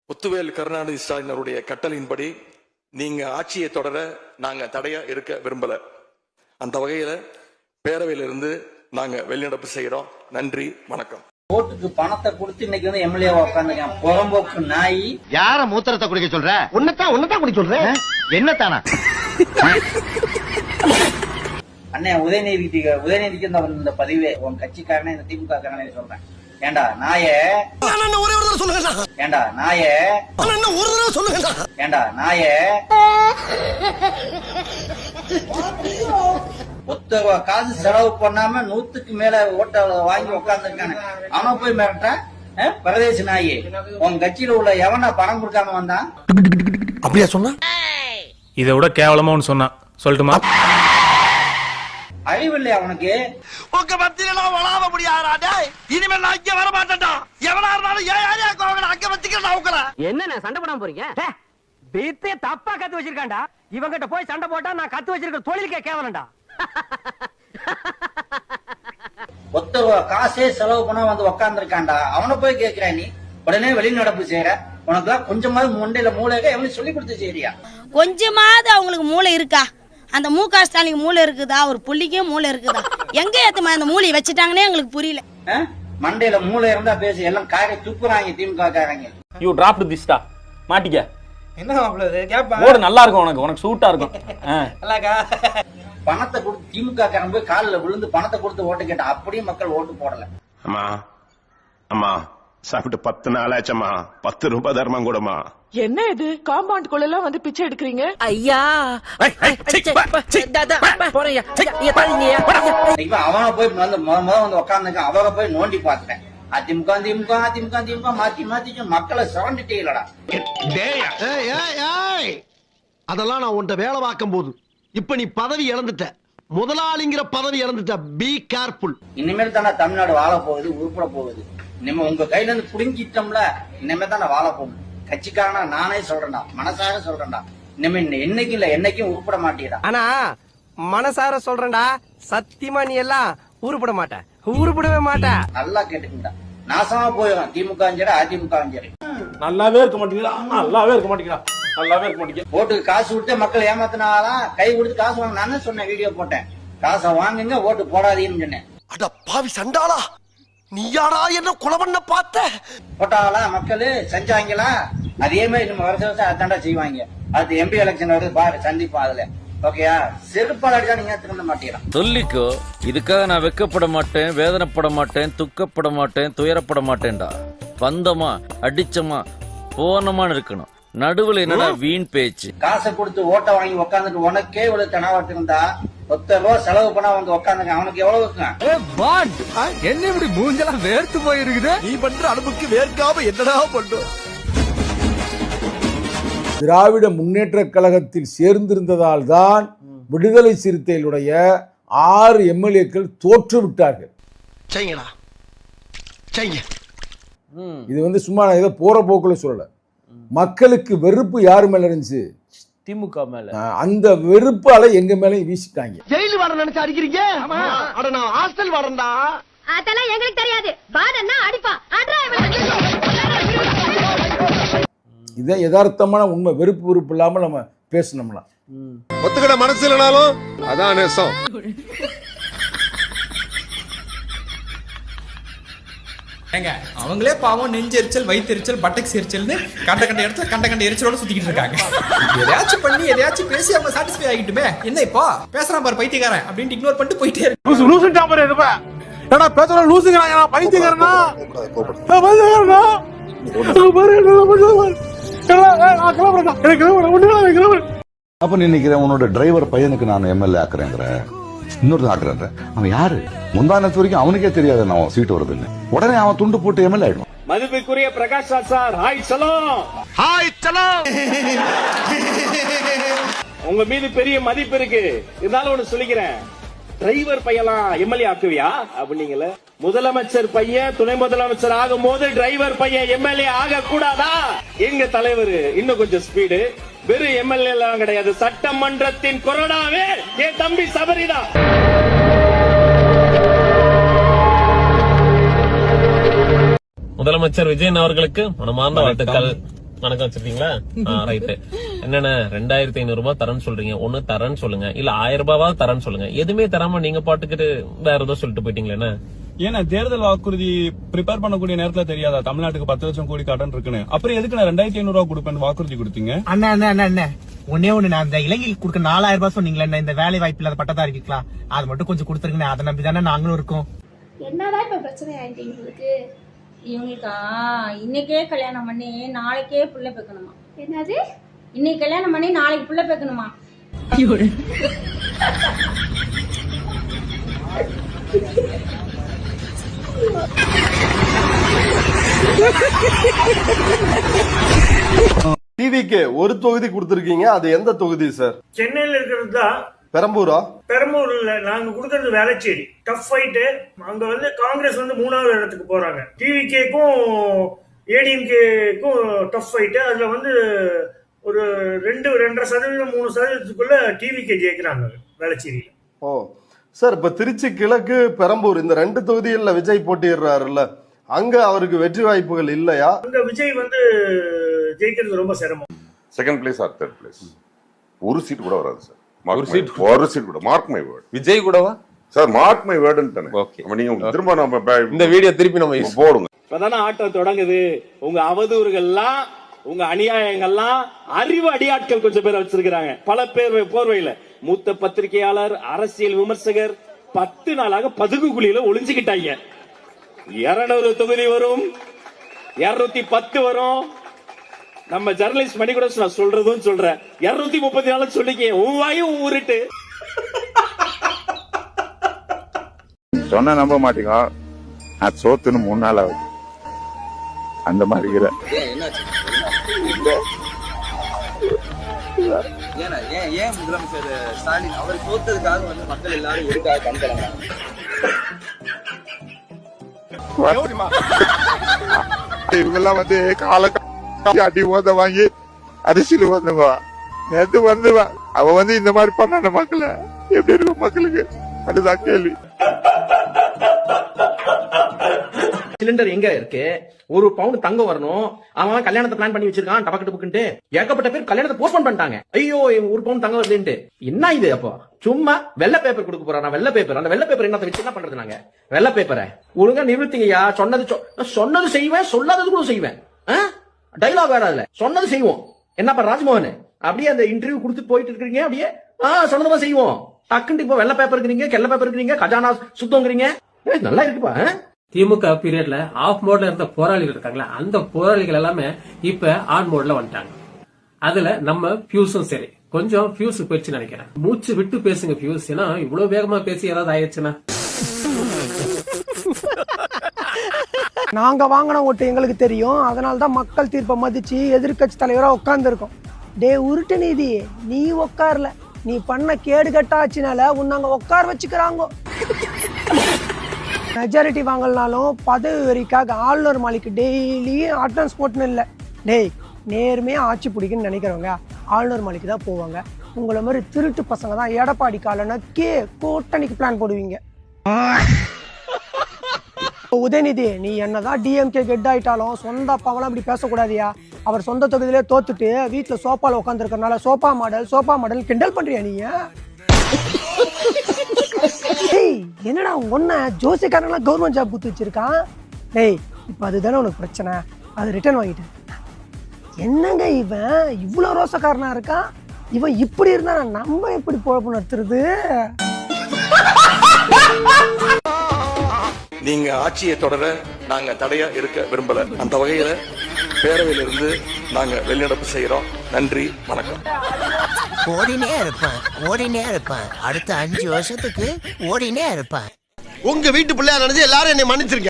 முத்துவேல் கருணாநிதி ஸ்டாலின் அவருடைய கட்டளையின்படி நீங்க ஆட்சியை தொடர நாங்க தடையா இருக்க விரும்பல. அந்த வகையில பேரவையிலிருந்து நாங்க வெளிநடப்பு செய்யறோம். நன்றி, வணக்கம். ஓட்டுக்கு பணத்தை கொடுத்து இன்னைக்கு வந்து எம்எல்ஏ உட்காந்துருக்கேன். புறம்போக்கு நாய். யார மூத்திரத்தை குடிக்க சொல்ற? உன்னதான் குடிக்க சொல்ற? என்னத்தானா? அண்ணே உதயநிதிக்கு இந்த பதிவே உன் கட்சிக்காரனே இந்த திமுக காரனே சொல்றேன். ஏண்டா நாயே, ஏண்டா நாயே, ஏண்டா நாயே, ஒத்த காசு செலவு பண்ணாம 100க்கு மேல ஓட்ட வாங்கி உட்கார்ந்துருக்கானு அவனை போய் மிரட்ட பிரதேச நாயே. உன் கட்சியில உள்ள எவனா பணம் கொடுக்காம வந்தான்? அப்படியா சொன்னா? இதை விட கேவலமா ஒன்னு சொன்னா சொல்லட்டுமா? அறிவில்லையா உனக்கு? உங்க மத்தியில வளாவ முடியாதா? இனிமேல் நான் இங்க வர மாட்டேன்டா. எவனா இருந்தாலும் ஏன் யாரையா கோவல அங்க வச்சுக்கிறேன் உங்கள. என்ன சண்டை போடாம போறீங்க? பீத்தே தப்பா கத்து வச்சிருக்கான்டா. இவங்கிட்ட போய் சண்டை போட்டா நான் கத்து வச்சிருக்க தொழிலுக்கே கேவலண்டா. ஒத்த காசே செலவு பண்ண வந்து உக்காந்துருக்கான்டா. அவனை போய் கேக்குற நீ உடனே வெளிநடப்பு செய்யற. உனக்குலாம் கொஞ்சமாவது முண்டையில மூளைக எவனு சொல்லி கொடுத்து செய்யறியா? கொஞ்சமாவது அவங்களுக்கு மூளை இருக்கா? அந்த முக ஸ்டாலின் மூளை இருக்குதா? ஒரு புள்ளிக்கே மூளை இருக்குதா? எங்க ஏத்தமா அந்த மூளையை வச்சுட்டாங்கன்னே எங்களுக்கு புரியல. மண்டையில மூளை இருந்தா பேசு. எல்லாம் காரை துப்புறாங்க திமுக காரங்க. யூ டிராப்ட் திஸ்டா மாட்டிக்க. என்ன மாப்ளது கேப்பா? ஓடு நல்லா இருக்கும், உனக்கு சூட்டா இருக்கும். நல்லாக்கா. பணத்தை கொடுத்து திமுக காரங்க போய் காலில் விழுந்து பணத்தை கொடுத்து ஓட்டு கேட்டா அப்படியே மக்கள் ஓட்டு போடல. அம்மா அம்மா சாப்பிட்டு 10 நாள் ஆச்சம்மா. 10 ரூபாய் தர்மம் கூடமா. என்ன இது காம்பவுண்ட் குள்ள வந்து பிச்சை எடுக்கிறீங்க? ஐயா அவனை போய் வந்து வந்து உட்காந்துருக்கான். அவரை போய் நோண்டி பாத்துட்டேன். அதிமுக திமுக அதிமுக திமுக மாத்தி மாத்தி மக்களை சுரண்டிட்டீங்களடா. அதெல்லாம் நான் உன்ட்ட வேலை பார்க்கும் போது இப்ப நீ பதவி இழந்துட்ட. முதலாளிங்கிற பதவி இழந்துட்ட. Be careful. இனிமேல் தானே தமிழ்நாடு வாழ போகுது, உருப்பட போகுது. இனிமே உங்க கையில இருந்து புடுங்கிட்டோம்ல, இனிமே தானே வாழ போகும். கட்சிக்காரனா நானே சொல்றேன்டா, மனசார சொல்றேன்டா. இனிமே என்னைக்கும் இல்ல என்னைக்கும் உருப்பட மாட்டேடா. ஆனா மனசார சொல்றேன்டா, சத்தியமா நீ எல்லாம் உருப்பட மாட்ட, உருப்படவே மாட்ட. நல்லா கேட்டுக்கிட்டா நாசமா போயிடும். திமுக சரி அதிமுக சரி. நல்லாவே இருக்க மாட்டீங்களா? நல்லாவே இருக்க மாட்டீங்களா? நல்லாவே இருக்க மாட்டீங்க. ஓட்டுக்கு காசு கொடுத்து மக்கள் ஏமாத்தினாலாம் கை கொடுத்து காசு வாங்க. நானே சொன்னேன், வீடியோ போட்டேன். காசை வாங்குங்க, ஓட்டு போடாதீங்கன்னு சொன்னேன். அட பாவி சண்டாளா, நீ யாரா என்ன கொலை பண்ண பார்த்த? போட்டாங்களா மக்கள் செஞ்சாங்களா? அதே மாதிரி நம்ம வருஷம் வருஷம் அதாண்டா செய்வாங்க. அது எம்பி எலெக்ஷன் வருது பாரு, சந்திப்போம் அதுல. ஓகேயா? செருப்பால் அடிச்சா நீங்க திரும்ப மாட்டீங்களா? சொல்லிக்கோ. இதுக்காக நான் வெக்கப்பட மாட்டேன், வேதனைப்பட மாட்டேன், துக்கப்பட மாட்டேன், துயரப்பட மாட்டேன்டா. பந்தமா அடிச்சமா போனமான்னு இருக்கணும். நடுவுல என்னடா வீண் பேச்சு? காசை கொடுத்து ஓட்ட வாங்கி உக்காந்துட்டு உனக்கே இவ்வளவு தெனாவட்டு இருந்தா 10 ரூபா செலவு பண்ணா வந்து உக்காந்துங்க. அவனுக்கு எவ்வளவு இருக்கும்? என்ன இப்படி மூஞ்செல்லாம் வேர்த்து போயிருக்குது? நீ பண்ற அளவுக்கு வேர்க்காம என்னடா பண்ணும்? திராவிட முன்னேற்ற கழகத்தில் சேர்ந்திருந்ததால் தான் விடுதலை சிறுத்தைகளுடைய 6 எம்எல்ஏக்கள் தோற்று விட்டார்கள். செய்யுங்கடா செய்யுங்க. இது வந்து சும்மா ஏதோ போற போக்குல சொல்லல. மக்களுக்கு வெறுப்பு யாரு மேல இருந்துச்சு? திமுக மேல. அந்த வெறுப்பு அலை எங்க மேலயும் வீசிட்டாங்க. ஜெயிலு வாட நினைச்சு அடிக்கிறீங்க? அட நான் ஹாஸ்டல் வாடண்டா. அதெல்லாம் எங்களுக்கு தெரியாது. வாடன்னா அடிப்பா. இதான் யதார்த்தமான உண்மை. வெறுப்பு இல்லாம நம்ம பேசணும்னா ஒத்துக்கிட மனசு இல்லனாலும் அதான் நேசம். அவங்களே பாவம் நெஞ்செரிச்சல், வயிற்றுச்சல், பட்டக்ஸ் எரிச்சல்னு கண்ட இடத்துல கண்ட எரிச்சலோட சுத்திக்கிட்டு இருக்காங்க. எதையாச்சும் பண்ணி எதையாச்சும் பேசி அவங்க சாட்டிஸ்ஃபை ஆகிட்டுமே. என்ன இப்போ பேசுறான் பாரு பைத்தியக்காரன் அப்படின்னு இக்னோர் பண்ணிட்டு போயிட்டே இருக்கு. பைத்தியக்காரனா அப்ப நீ நினைக்கிறேன் உன்னோட டிரைவர் பையனுக்கு நான் எம்எல்ஏ ஆக்குறேங்கிற. இன்னொரு ஆக்குறேன். அவன் யாரு? முந்தானத்து வரைக்கும் அவனுக்கே தெரியாது நான் சீட் வருதுன்னு. உடனே அவன் துண்டு போட்டு எம்எல்ஏ ஆயிடுவான். மதிப்புக்குரிய பிரகாஷ் ராஜ் சார், ஹாய் சலாம். ஹாய் சலாம். உங்க மீது பெரிய மதிப்பு இருக்கு. இருந்தாலும் ஒண்ணு சொல்லிக்கிறேன். டிரைவர் பையலாம் எம்எல்ஏ ஆக்குவியா அப்படிங்கல? முதலமைச்சர் பையன் துணை முதலமைச்சர் ஆகும் போது டிரைவர் பையன் எம்எல்ஏ ஆக கூடாதா? எங்க தலைவர் இன்னும் கொஞ்சம் ஸ்பீடு. வெறும் எம்எல்ஏ எல்லாம் கிடையாது, சட்டமன்றத்தின் கொறடாவே என் தம்பி சபரிதான். முதலமைச்சர் விஜயன் அவர்களுக்கு மனமார்ந்த வாழ்த்துக்கள். வணக்கம் வச்சிருக்கீங்களா? ரைட். என்னென்ன 2500 ரூபாய் தரேன்னு சொல்றீங்க. ஒண்ணு தரேன்னு சொல்லுங்க, இல்ல 1000 ரூபாவது தரேன்னு சொல்லுங்க. எதுவுமே தராம நீங்க பாட்டுக்கிட்டு வேற ஏதோ சொல்லிட்டு போயிட்டீங்களே என்ன? ஏன்னா தேர்தல் வாக்குறுதி ப்ரிப்பேர் பண்ணக்கூடிய நேரத்துல தெரியாதா தமிழ்நாட்டுக்கு 10 லட்சம் கோடி கடன் இருக்குன்னு? அப்புறம் எதுக்கு நான் 2500 ரூபாய் கொடுப்பேன் வாக்குறுதி கொடுத்தீங்க? அண்ணா அண்ணா அண்ணா அண்ணா ஒன்னே ஒண்ணு, நான் அந்த இளைஞர்களுக்கு கொடுக்க 4000 ரூபாய் சொன்னீங்களே, இந்த வேலை வாய்ப்பு இல்லாத பட்டதாரி இருக்கலாம், அது மட்டும் கொஞ்சம் கொடுத்துருங்க. அதை நம்பி தானே நாங்களும் இருக்கோம். என்னடா இப்ப பிரச்சனை ஆயிட்டு இவங்களுக்கு? இவங்களுக்கா இன்னைக்கே கல்யாணம் பண்ணி நாளைக்கே புள்ள பெக்கணுமா? என்னது? இன்னைக்கு கல்யாணம் பண்ணி நாளைக்கு புள்ள பெக்கணுமா? டிவிக்கு ஒரு தொகுதி கொடுத்திருக்கீங்க, அது எந்த தொகுதி சார்? சென்னையில இருக்கிறது தான். பெரம்பூரா? பெரம்பூர்ல நாங்க கொடுக்கறது வேளச்சேரி. Tough fight. அங்க வந்து காங்கிரஸ் வந்து 3வது இடத்துக்கு போறாங்க. டிவிகேக்கும் ஏடிஎம்கேக்கும் டஃப் ஃபைட். அதுல வந்து ஒரு 2.5% 3% டிவிகே ஜெயிக்கிறாங்க வேளச்சேரியில. ஓ சார், இப்ப திருச்சி கிழக்கு, பெரம்பூர் இந்த 2 தொகுதிகள்ல விஜய் போட்டிடுறாருல்ல, அங்க அவருக்கு வெற்றி வாய்ப்புகள் இல்லையா? அங்க விஜய் வந்து ஜெயிக்கிறது ரொம்ப சிரமம். Second place or third place. ஒரு சீட் கூட வராது சார். ஒரு சீட் கூட. Mark my word. விஜய் கூடவா சார்? மார்க் மை வேர்டுன்னு. ஓகே, நீங்க திரும்ப நம்ம இந்த வீடியோ திருப்பி நம்ம போடுங்க. இப்பதானே ஆட்டம் தொடங்குது. உங்க அவதூறுகள்லாம், உங்க அநியாயங்கள்லாம் அறிவு அடியாட்கள் கொஞ்சம் பேர் வச்சிருக்கிறாங்க. பல பேர் போர்வையில மூத்த பத்திரிகையாளர், அரசியல் விமர்சகர் 10 நாளாக பதுகு குழியில ஒளிஞ்சுக்கிட்டாங்க. 200 தொகுதி வரும், 210 வரும். நம்ம ஜர்னலிஸ்ட் மணி கூட நான் சொல்றதும் சொல்றேன், 234 சொல்லிக்க ஒவ்வாயும் ஊருட்டு சொன்ன நம்ப மாட்டீங்க. நான் சோத்துன்னு 3 நாள் ஆகுது. அந்த மாதிரி ஏன் முதலமைச்சர் ஸ்டாலின் அவர் தோத்ததுக்காக வந்து மக்கள் எல்லாரும் எதுக்காக கண்கலங்க? இவங்கெல்லாம் வந்து கால அடி ஓத வாங்கி அரசியல் வந்துவா. நேற்று வந்து அவ வந்து இந்த மாதிரி பண்ண மக்களை எப்படி இருக்கும் மக்களுக்கு? அதுதான் கேள்வி. சிலிண்டர் எங்க இருக்கு? 1 பவுன் தங்கம் வரணும், அவன் கல்யாணத்தை பிளான் பண்ணி வச்சிருக்கான். டபக்கு டபக்குன்ட்டு ஏகப்பட்ட பேர் கல்யாணத்தை போஸ்ட்போன் பண்ணிட்டாங்க. ஐயோ 1 பவுன் தங்கம் வருதுன்ட்டு. என்ன இது? அப்போ சும்மா வெள்ளை பேப்பர் கொடுக்க போறான். வெள்ளை பேப்பர், அந்த வெள்ளை பேப்பர் என்ன வச்சு என்ன பண்றது? நாங்க வெள்ளை பேப்பரை ஒழுங்கா நிறுத்திங்கயா. சொன்னது செய்வேன், சொல்லாதது கூட செய்வேன். டைலாக் வேற இல்ல, சொன்னது செய்வோம். என்னப்பா ராஜ்மோகன் அப்படியே அந்த இன்டர்வியூ கொடுத்து போயிட்டு இருக்கீங்க. அப்படியே சொன்னதுமா செய்வோம். டக்குன்னு இப்போ வெள்ளை பேப்பர் இருக்கிறீங்க, கெல்ல பேப்பர் இருக்கிறீங்க, கஜானா சுத்தங்கிறீங்க. நல்லா இருக்குப்பா. திமுக பீரியட்ல ஆஃப் மோட்ல இருந்த போராளிகள் இருக்காங்களா, அந்த போராளிகள் எல்லாமே இப்ப ஆன் மோட்ல வந்துட்டாங்க. அதுல நம்ம பியூஸும் சரி. கொஞ்சம் பியூஸ் போயிடுச்சு நினைக்கிறேன். மூச்சு விட்டு பேசுங்க பியூஸ். ஏன்னா இவ்வளவு வேகமா பேசி ஏதாவது ஆயிடுச்சுன்னா நாங்க வாங்கின ஓட்டு எங்களுக்கு தெரியும். அதனாலதான் மக்கள் தீர்ப்பை மதிச்சு எதிர்கட்சி தலைவரா உட்கார்ந்து இருக்கோம். டே உருட்டு நீதி, நீ உட்கார்ல, நீ பண்ண கேடு கட்டாச்சுனால உன்னாங்க உட்கார வச்சுக்கிறாங்க. மெஜாரிட்டி வாங்கலனாலும் பதவி வரிக்காக ஆளுநர் மாளிகைக்கு டெய்லி அட்டன்ஸ் போட்டுன்னு இல்லை. டேய் நேர்மையா ஆட்சி பிடிக்குன்னு நினைக்கிறவங்க ஆளுநர் மாளிகைக்கு தான் போவாங்க. உங்களை மாதிரி திருட்டு பசங்க தான் எடப்பாடி காலனக்கே கூட்டணிக்கு பிளான் போடுவீங்க. உதயநிதி, நீ என்னதான் டிஎம்கே கெட் ஆயிட்டாலும் சொந்த அப்பாவெல்லாம் இப்படி பேசக்கூடாதியா. அவர் சொந்த தொகுதியிலே தோத்துட்டு வீட்டுல சோப்பால உட்கார்ந்து இருக்கறனால சோப்பா மாடல் கிண்டல் பண்றியா நீ? என்னடா ஒன்ன ஜோசிக்காரங்களாம் கவர்மெண்ட் ஜாப் குத்து வச்சிருக்கான். டேய் இப்ப அதுதானே உனக்கு பிரச்சனை, அது ரிட்டர்ன் வாங்கிட்டு. என்னங்க இவன் இவ்வளவு ரோசக்காரனா இருக்கான்? இவன் இப்படி இருந்தா நம்ம எப்படி பொழப்பு நடத்துறது? நீங்க ஆட்சியை தொடர நாங்க தடையா இருக்க விரும்பல. அந்த வகையில பேரவையிலிருந்து நாங்க வெளிநடப்பு செய்யறோம். நன்றி, வணக்கம். ஓடினே இருப்பேன். அடுத்த 5 வருஷத்துக்கு ஓடினே இருப்பேன். உங்க வீட்டு பிள்ளையா நினைச்சு எல்லாரும் என்னை மன்னிச்சிருக்கேன்.